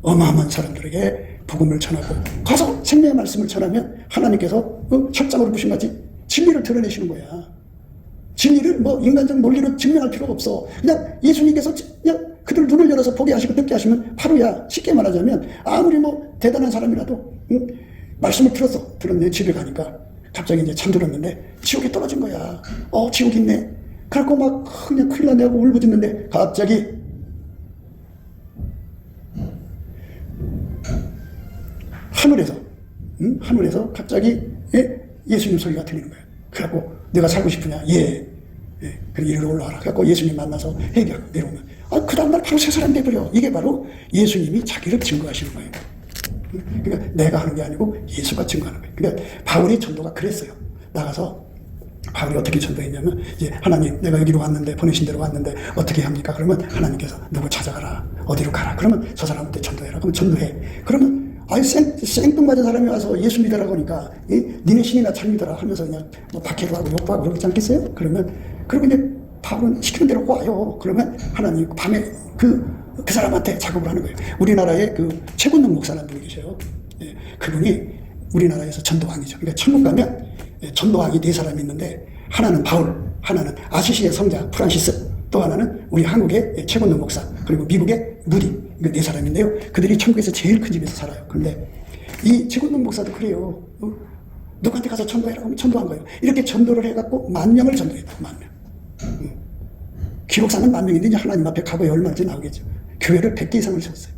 어마어마한 사람들에게 복음을 전하고 가서 생명의 말씀을 전하면 하나님께서 철장으로 부신 같이 진리를 드러내시는 거야. 진리를 뭐 인간적 논리로 증명할 필요가 없어. 그냥 예수님께서 그냥 그들 눈을 열어서 보게 하시고 듣게 하시면 바로야. 쉽게 말하자면 아무리 뭐 대단한 사람이라도 말씀을 들었네. 집에 가니까 갑자기 이제 잠들었는데 지옥에 떨어진 거야. 지옥 있네. 그래갖고 막 그냥 큰일 났네 하고 울부짖는데 갑자기 하늘에서 갑자기 예수님 소리가 들리는 거예요. 그래갖고 내가 살고 싶으냐? 그래 이리로 올라와라. 그래갖고 예수님 만나서 회개하고 내려오면 그 다음날 바로 새 사람이 돼버려. 이게 바로 예수님이 자기를 증거하시는 거예요. 그러니까 내가 하는 게 아니고 예수가 증거하는 거예요. 그러니까 바울의 전도가 그랬어요. 나가서 바울이 어떻게 전도했냐면 이제 하나님 내가 여기로 왔는데 보내신 대로 왔는데 어떻게 합니까? 그러면 하나님께서 누구 찾아가라. 어디로 가라. 그러면 저 사람한테 전도해라. 그러면 전도해. 그러면 생뚱맞은 사람이 와서 예수 믿으라고 하니까 니네 신이나 잘 믿어라 하면서 그냥 뭐 박해도 하고 욕도 하고 그러지 않겠어요? 그러면 이제 바울은 시키는 대로 와요. 그러면 하나님 밤에 그 사람한테 작업을 하는 거예요. 우리나라에 그 최군능 목사라는 분이 계셔요. 그분이 우리나라에서 전도왕이죠. 그러니까 천국 가면 전도왕이 4사람이 있는데 하나는 바울, 하나는 아시시의 성자 프란시스, 또 하나는 우리 한국의 최군능 목사, 그리고 미국의 무디. 이거 4사람인데요. 그들이 천국에서 제일 큰 집에서 살아요. 그런데 이 최군능 목사도 그래요. 누구한테 가서 전도해라 하면 전도한 거예요. 이렇게 전도를 해갖고 10,000명을 전도했다. 10,000명. 기록상은 10,000명인데 이제 하나님 앞에 값이 얼마인지 나오겠죠. 교회를 100개 이상을 세웠어요.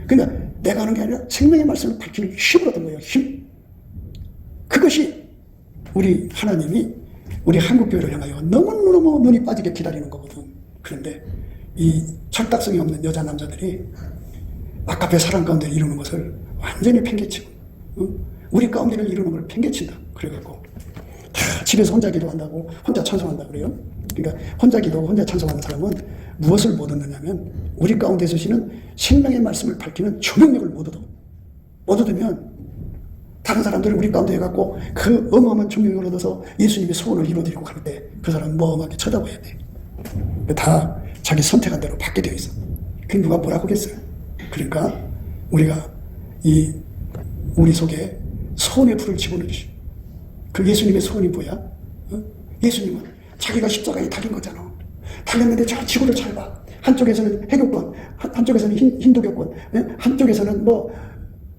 그러니까 내가 하는 게 아니라 생명의 말씀을 밝히는 힘을 얻은 거예요. 힘. 그것이 우리 하나님이 우리 한국교회를 향하여 너무너무 눈이 빠지게 기다리는 거거든. 그런데 이 철딱성이 없는 여자 남자들이 아까의 사람 가운데 이루는 것을 완전히 팽개치고 우리 가운데를 이루는 걸 팽개친다. 그래갖고 다 집에서 혼자 기도한다고 혼자 찬송한다 그래요. 그러니까 혼자 기도하고 혼자 찬송하는 사람은 무엇을 못 얻느냐면 우리 가운데 서시는 생명의 말씀을 밝히는 조명력을 못 얻어. 못 얻으면 다른 사람들이 우리 가운데 해갖고 그 어마어마한 조명력을 얻어서 예수님의 소원을 이루어드리고 갈 때 그 사람은 멍하게 쳐다봐야 돼. 다 자기 선택한 대로 받게 되어 있어. 그 누가 뭐라고 하겠어요. 그러니까 우리가 우리 속에 소원의 불을 집어넣으시. 그 예수님의 소원이 뭐야? 예수님은 자기가 십자가에 달린 거잖아. 달렸는데 저 지구를 잘 봐. 한쪽에서는 해교권, 한쪽에서는 힌두교권, 한쪽에서는 뭐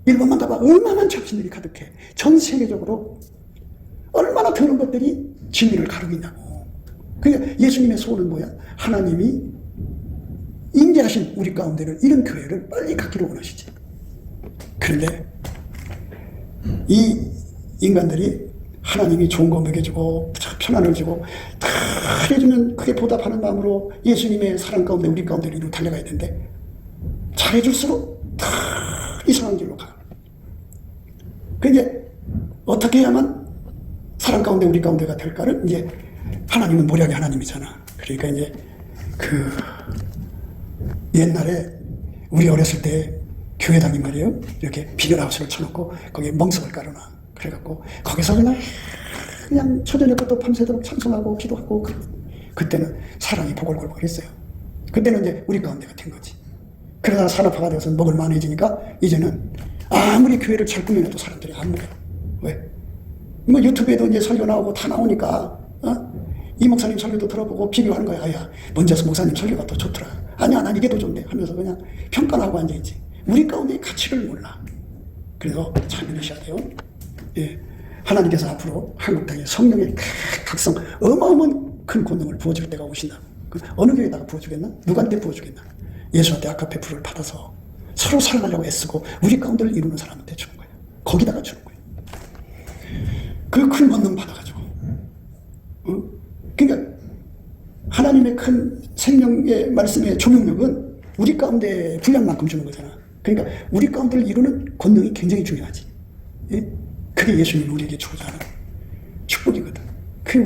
일본만 가봐. 얼마나 잡신들이 가득해. 전 세계적으로 얼마나 그런 것들이 진리를 가르치냐고. 그러니까 예수님의 소원은 뭐야? 하나님이 임재하신 우리 가운데를 이런 교회를 빨리 갖기를 원하시지. 그런데 이 인간들이 하나님이 좋은 거 먹여주고 편안을 주고 다 해주면 그게 보답하는 마음으로 예수님의 사랑 가운데 우리 가운데를 이루고 달려가야 되는데 잘해줄수록 다 이상한 길로 가. 그게 어떻게 해야만 사랑 가운데 우리 가운데가 될까를 이제 하나님은 모략의 하나님이잖아. 그러니까 이제 옛날에 우리 어렸을 때 교회당이 말이에요. 이렇게 비닐하우스를 쳐놓고 거기에 멍석을 깔아놔. 그래갖고 거기서 그냥 그냥 초저녁부터 밤새도록 찬송하고 기도하고 그때는 사랑이 보글보글했어요. 그때는 이제 우리 가운데가 된 거지. 그러다가 산업화가 되어서 먹을 만해지니까 이제는 아무리 교회를 잘 꾸며내도 사람들이 안 먹어요. 왜? 뭐 유튜브에도 이제 설교 나오고 다 나오니까 이 목사님 설교도 들어보고 비교하는 거야. 야, 먼저 목사님 설교가 더 좋더라. 아니야, 난 이게 더 좋네 하면서 그냥 평가하고 앉아있지. 우리 가운데의 가치를 몰라. 그래서 잘 믿으셔야 돼요. 예. 하나님께서 앞으로 한국 땅에 성령의 각성, 어마어마한 큰 권능을 부어줄 때가 오신다. 어느 교회에다가 부어주겠나? 누구한테 부어주겠나? 예수한테 아카페 불을 받아서 서로 사랑하려고 애쓰고 우리 가운데를 이루는 사람한테 주는 거예요. 거기다가 주는 거예요. 그 큰 권능 받아가지고. 그러니까 하나님의 큰 생명의 말씀의 조명력은 우리 가운데 분량만큼 주는 거잖아. 그러니까 우리 가운데를 이루는 권능이 굉장히 중요하지. 예? 그게 예수님이 우리에게 주고자 하는 축복이거든. 그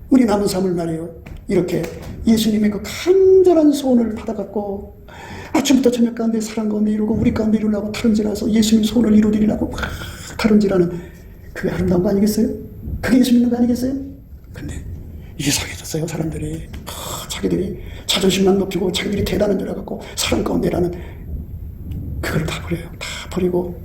우리 남은 삶을 말이에요. 이렇게 예수님의 그 간절한 소원을 받아갖고 아침부터 저녁 가운데 사랑 가운데 이루고 우리 가운데 이루려고 다름질해서 예수님 소원을 이루리라고 막 다름질하는 그게 아름다운 거 아니겠어요? 그게 예수 믿는 거 아니겠어요? 근데 이상해졌어요. 사람들이 자기들이 자존심만 높이고 자기들이 대단한 줄 알아갖고 사랑 가운데라는 그걸 다 버려요. 다 버리고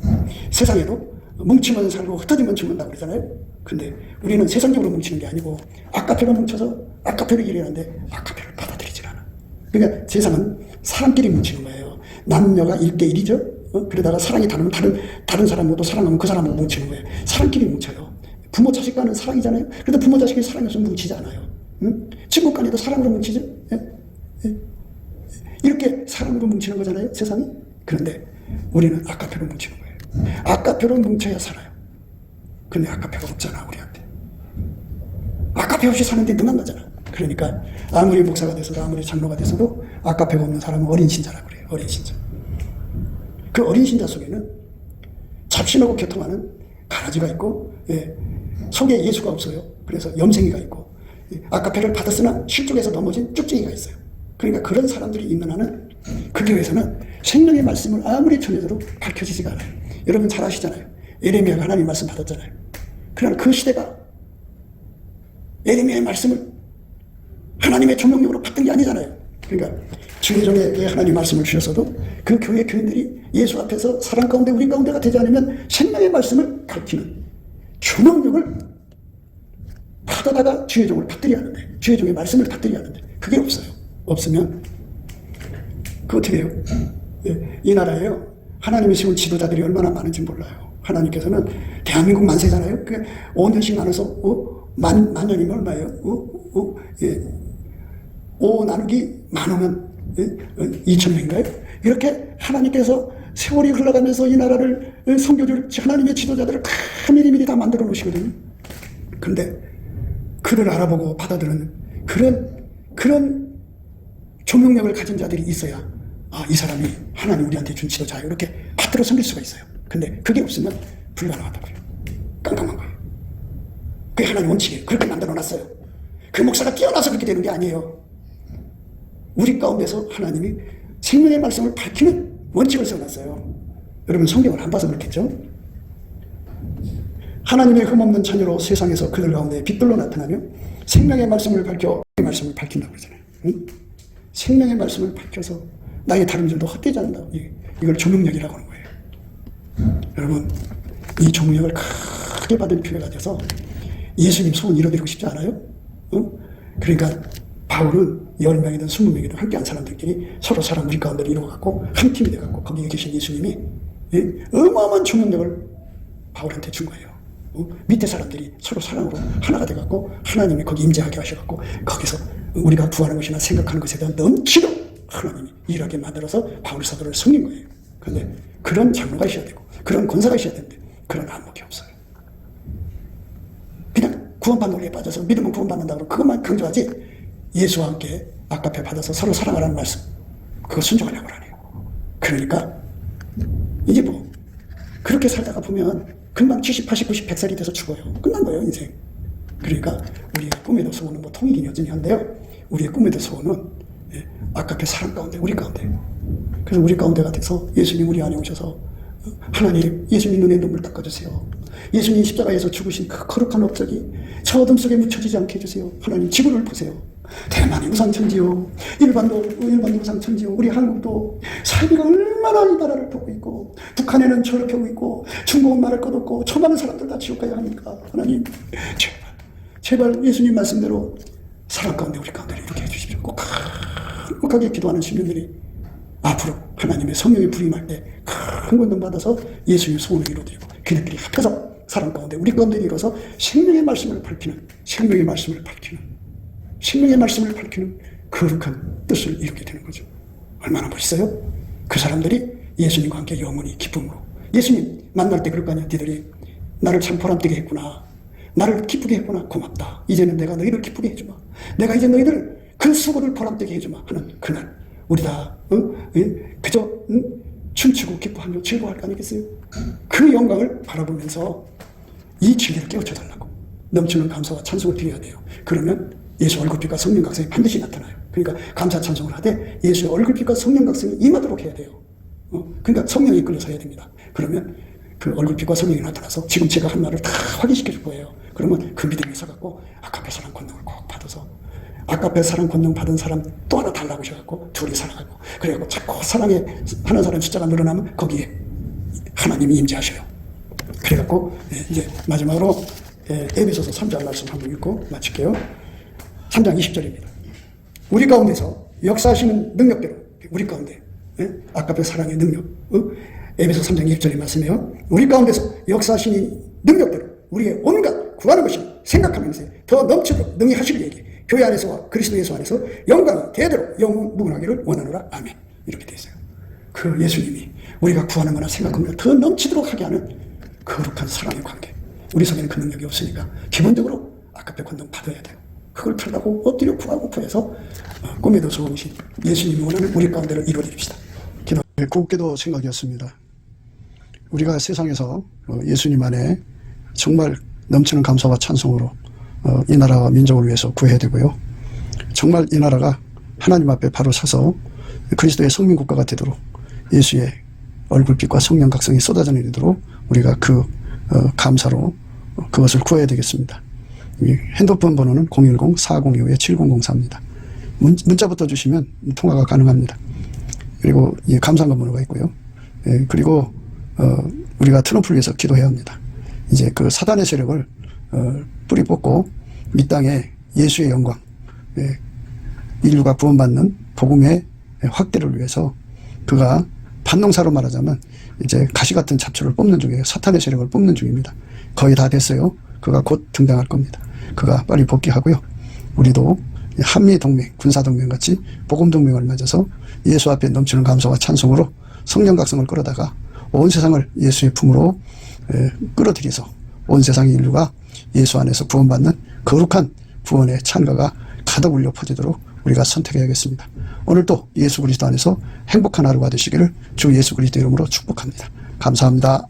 세상에도 뭉치면 살고 흩어지면 죽는다고 그러잖아요. 근데 우리는 세상적으로 뭉치는 게 아니고 아카페로 뭉쳐서 아카페로 일하는데 아카페를 받아들이질 않아. 그러니까 세상은 사람끼리 뭉치는 거예요. 남녀가 1대1이죠. 그러다가 사랑이 다른 사람하고도 사랑하면 그 사람하고 뭉치는 거예요. 사람끼리 뭉쳐요. 부모 자식 간은 사랑이잖아요. 그런데 부모 자식이 사랑이 없으면 뭉치지 않아요. 응? 친구 간에도 사랑으로 뭉치죠. 예? 예? 이렇게 사랑으로 뭉치는 거잖아요. 세상이. 그런데 우리는 아카페로 뭉치는 거예요. 아카페로 뭉쳐야 살아요. 근데 아카페가 없잖아, 우리한테. 아카페 없이 사는데 능한 거잖아. 그러니까 아무리 목사가 돼서도 아무리 장로가 돼서도 아카페가 없는 사람은 어린 신자라고 그래요. 어린 신자. 그 어린 신자 속에는 잡신하고 교통하는 가라지가 있고, 예, 속에 예수가 없어요. 그래서 염생이가 있고, 예, 아카페를 받았으나 실족에서 넘어진 쭉쟁이가 있어요. 그러니까 그런 사람들이 있는 한은 그 교회에서는 생명의 말씀을 아무리 전해도 밝혀지지가 않아요. 여러분 잘 아시잖아요. 예레미야가 하나님 말씀 받았잖아요. 그러나 그 시대가 예레미야의 말씀을 하나님의 조명력으로 받던 게 아니잖아요. 그러니까 주의종에 하나님 말씀을 주셨어도 그 교회 교인들이 예수 앞에서 사랑 가운데 우리 가운데가 되지 않으면 생명의 말씀을 가르치는 조명력을 받아다가 주의종을 받들여야 하는데, 주의종의 말씀을 받들여야 하는데 그게 없어요. 없으면 그 어떻게 해요? 예, 이 나라에요. 하나님의 세운 지도자들이 얼마나 많은지 몰라요. 하나님께서는 대한민국 만세잖아요. 그 5년씩 나눠서 만 년이면 얼마예요? 예. 5 나누기 만오면 2,000명인가요? 이렇게 하나님께서 세월이 흘러가면서 이 나라를 섬겨줄 하나님의 지도자들을 다 미리미리 다 만들어 놓으시거든요. 그런데 그를 알아보고 받아들이는 그런 조명력을 가진 자들이 있어야 이 사람이 하나님 우리한테 준 지도자예요. 이렇게 받들어 섬길 수가 있어요. 근데 그게 없으면 불가능하다고요. 깜깜한 거예요. 그게 하나님 원칙이에요. 그렇게 만들어 놨어요. 그 목사가 뛰어나서 그렇게 되는 게 아니에요. 우리 가운데서 하나님이 생명의 말씀을 밝히는 원칙을 세워놨어요. 여러분 성경을 안 봐서 그렇겠죠? 하나님의 흠없는 자녀로 세상에서 그들 가운데 빛들로 나타나며 생명의 말씀을 말씀을 밝힌다고 그러잖아요. 응? 생명의 말씀을 밝혀서 나의 다름질도 헛되지 않는다고. 이걸 조명력이라고 하는 거예요. 여러분 이 조명력을 크게 받은 교회가 돼서 예수님 소원 이뤄드리고 싶지 않아요? 응? 그러니까 바울은 10명이든 20명이든 함께한 사람들끼리 서로 사랑 우리 가운데를 이루어갖고 한 팀이 돼갖고 거기에 계신 예수님이 어마어마한 조명력을 바울한테 준 거예요. 밑에 사람들이 서로 사랑으로 하나가 돼갖고 하나님이 거기 임재하게 하셔갖고 거기서 우리가 구하는 것이나 생각하는 것에 대한 넘치도록 하나님이 일하게 만들어서 바울 사도를 섬긴 거예요. 그런데 그런 장로가 있어야 되고 그런 권사가 있어야 되는데 그런 안목이 없어요. 그냥 구원받는 거에 빠져서 믿으면 구원받는다고 그것만 강조하지 예수와 함께 아카페 받아서 서로 사랑하라는 말씀 그거 순종하려고 하네요. 그러니까 이제 뭐 그렇게 살다가 보면 금방 70, 80, 90, 100살이 돼서 죽어요. 끝난 거예요 인생. 그러니까 우리의 꿈에도 소원은 뭐 통이긴 여전히 한데요. 우리의 꿈에도 소원은 아카페 사랑 가운데 우리 가운데 그래서 우리 가운데가 돼서 예수님 우리 안에 오셔서 하나님 예수님 눈에 눈물 닦아주세요. 예수님 십자가에서 죽으신 그 거룩한 업적이 저 어둠 속에 묻혀지지 않게 해주세요. 하나님 지구를 보세요. 대만이 우상천지요. 일반도 우상천지요. 우리 한국도 사이비가 얼마나 이 나라를 보고 있고, 북한에는 저렇게 있고, 중국은 말을 꺼뒀고, 저 많은 사람들 다 지옥 가야 합니까? 하나님 제발 예수님 말씀대로 사랑 가운데 우리 가운데 이렇게 해주십시오. 꼭 강력하게 기도하는 시민들이 앞으로 하나님의 성령의 부임할 때 큰 권능 받아서 예수님의 소원을 이루어드리고, 그들끼리 합해서 사랑 가운데 우리 가운데 이뤄서 생명의 말씀을 밝히는 거룩한 뜻을 이루게 되는 거죠. 얼마나 멋있어요? 그 사람들이 예수님과 함께 영원히 기쁨으로, 예수님 만날 때 그럴 거 아니야. 니들이 나를 참 보람되게 했구나, 나를 기쁘게 했구나, 고맙다, 이제는 내가 너희를 기쁘게 해주마, 내가 이제 너희들 그 수고를 보람되게 해주마 하는 그날 우리 다 그저 춤추고 기뻐하며 즐거워할 거 아니겠어요? 그 영광을 바라보면서 이 진리를 깨우쳐달라고 넘치는 감사와 찬송을 드려야 돼요. 그러면 예수 얼굴빛과 성령각성이 반드시 나타나요. 그러니까 감사 찬송을 하되 예수의 얼굴빛과 성령각성이 임하도록 해야 돼요. 그러니까 성령이 이끌려서 해야 됩니다. 그러면 그 얼굴빛과 성령이 나타나서 지금 제가 한 말을 다 확인시켜 줄 거예요. 그러면 그 믿음이 있어갖고 아까페 사랑 권능을 꼭 받아서, 아까페 사랑 권능 받은 사람 또 하나 달라고 하셔갖고 둘이 사랑하고, 그래갖고 자꾸 사랑에 하는 사람 숫자가 늘어나면 거기에 하나님이 임재하셔요. 그래갖고 이제 마지막으로 에베소서 3장 말씀 한번 읽고 마칠게요. 3장 20절입니다. 우리 가운데서 역사하시는 능력대로, 우리 가운데 아까페 사랑의 능력, 에베소 3장 20절의 말씀이에요. 우리 가운데서 역사하시는 능력대로 우리의 온갖 구하는 것이 생각하면서 더 넘치도록 능히 하실 얘기, 교회 안에서와 그리스도 예수 안에서 영광이 대대로 영원무궁하기를 원하노라. 아멘. 이렇게 되어 있어요. 그 예수님이 우리가 구하는 거나 생각하는 거나 더 넘치도록 하게 하는 거룩한 사랑의 관계, 우리 속에는 그 능력이 없으니까 기본적으로 아까페 권능 받아야 돼요. 그걸 풀라고 엎드려 구하고 구해서 꿈에도 좋으신 예수님이 원하는 우리 가운데를 이루어드립시다. 기도. 곱게도 생각이었습니다. 우리가 세상에서 예수님 안에 정말 넘치는 감사와 찬송으로 이 나라와 민족을 위해서 구해야 되고요. 정말 이 나라가 하나님 앞에 바로 서서 그리스도의 성민국가가 되도록 예수의 얼굴빛과 성령 각성이 쏟아져 내리도록 우리가 그 감사로 그것을 구해야 되겠습니다. 핸드폰 번호는 010-4025-7004입니다. 문자부터 주시면 통화가 가능합니다. 그리고 이 감사한 번호가 있고요. 그리고 우리가 트럼프를 위해서 기도해야 합니다. 이제 그 사단의 세력을 뿌리 뽑고 이 땅에 예수의 영광, 인류가 구원받는 복음의 확대를 위해서 그가 반농사로 말하자면 이제 가시 같은 잡초를 뽑는 중이에요. 사탄의 세력을 뽑는 중입니다. 거의 다 됐어요. 그가 곧 등장할 겁니다. 그가 빨리 복귀하고요. 우리도 한미동맹, 군사동맹 같이 복음동맹을 맺어서 예수 앞에 넘치는 감사와 찬송으로 성령각성을 끌어다가 온 세상을 예수의 품으로 끌어들여서 온 세상의 인류가 예수 안에서 구원받는 거룩한 구원의 찬가가 가득 울려 퍼지도록 우리가 선택해야겠습니다. 오늘도 예수 그리스도 안에서 행복한 하루가 되시기를 주 예수 그리스도 이름으로 축복합니다. 감사합니다.